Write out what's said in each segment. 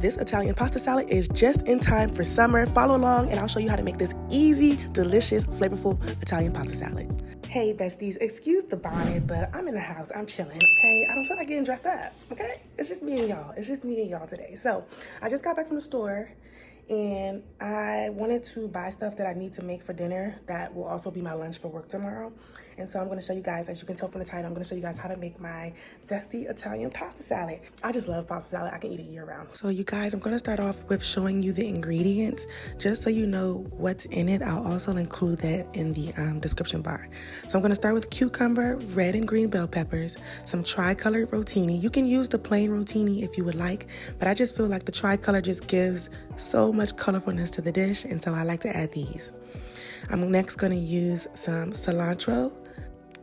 this Italian pasta salad is just in time for summer. Follow along and I'll show you how to make this easy, delicious, flavorful Italian pasta salad. Hey besties, excuse the bonnet, but I'm in the house, I'm chilling, okay? I don't feel like getting dressed up, okay? It's just me and y'all today. So I just got back from the store and I wanted to buy stuff that I need to make for dinner that will also be my lunch for work tomorrow. And so I'm gonna show you guys, as you can tell from the title, I'm gonna show you guys how to make my zesty Italian pasta salad. I just love pasta salad. I can eat it year round. So you guys, I'm gonna start off with showing you the ingredients just so you know what's in it. I'll also include that in the description bar. So I'm gonna start with cucumber, red and green bell peppers, some tri-colored rotini. You can use the plain rotini if you would like, but I just feel like the tri-color just gives so much colorfulness to the dish, and so I like to add these. I'm next gonna use some cilantro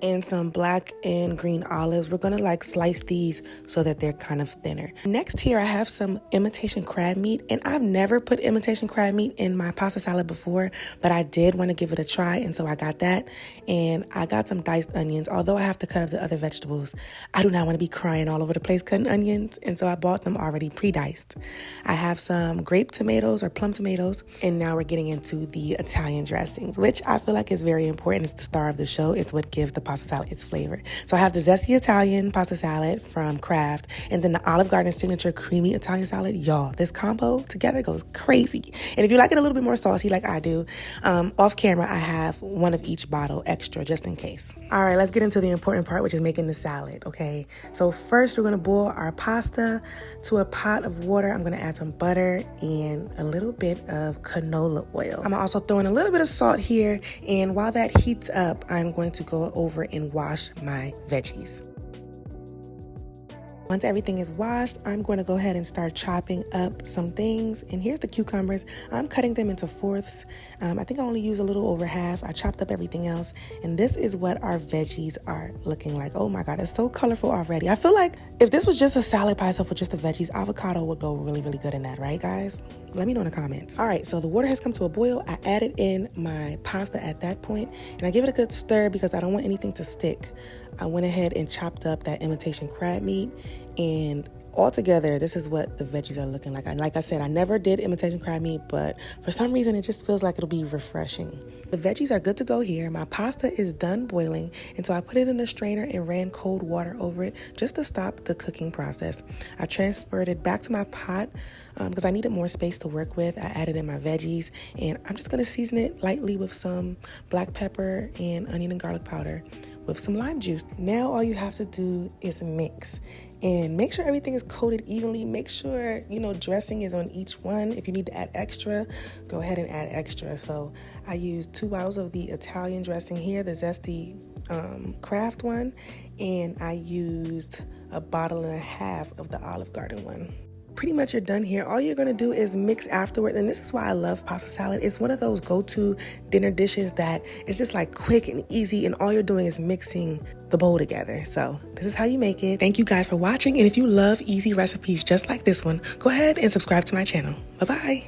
and some black and green olives. We're gonna like slice these so that they're kind of thinner. Next here I have some imitation crab meat, and I've never put imitation crab meat in my pasta salad before, but I did want to give it a try, and so I got that. And I got some diced onions. Although I have to cut up the other vegetables, I do not want to be crying all over the place cutting onions, and so I bought them already pre-diced. I have some grape tomatoes or plum tomatoes, and now we're getting into the Italian dressings, which I feel like is very important. It's the star of the show. It's what gives the pasta salad its flavor. So I have the Zesty Italian pasta salad from Kraft, and then the Olive Garden signature creamy Italian salad. Y'all, this combo together goes crazy. And if you like it a little bit more saucy like I do, off camera I have one of each bottle extra just in case. All right, let's get into the important part, which is making the salad, okay? So first we're gonna boil our pasta to a pot of water. I'm gonna add some butter and a little bit of canola oil. I'm also throwing a little bit of salt here, and while that heats up, I'm going to go over and wash my veggies. Once everything is washed, I'm going to go ahead and start chopping up some things. And here's the cucumbers. I'm cutting them into fourths. I think I only use a little over half. I chopped up everything else. And this is what our veggies are looking like. Oh my God, it's so colorful already. I feel like if this was just a salad by itself with just the veggies, avocado would go really, really good in that, right guys? Let me know in the comments. All right, so the water has come to a boil. I added in my pasta at that point, and I give it a good stir because I don't want anything to stick. I went ahead and chopped up that imitation crab meat, and altogether, this is what the veggies are looking like. Like I said, I never did imitation crab meat, but for some reason, it just feels like it'll be refreshing. The veggies are good to go here. My pasta is done boiling, and so I put it in a strainer and ran cold water over it just to stop the cooking process. I transferred it back to my pot because I needed more space to work with. I added in my veggies, and I'm just gonna season it lightly with some black pepper and onion and garlic powder with some lime juice. Now all you have to do is mix. And make sure everything is coated evenly. Make sure, dressing is on each one. If you need to add extra, go ahead and add extra. So I used 2 bottles of the Italian dressing here, the Zesty Kraft one, and I used 1.5 bottles of the Olive Garden one. Pretty much you're done here. All you're gonna do is mix afterward, and this is why I love pasta salad. It's one of those go-to dinner dishes that is just like quick and easy, and all you're doing is mixing the bowl together. So this is how you make it. Thank you guys for watching, and if you love easy recipes just like this one, go ahead and subscribe to my channel. Bye-bye.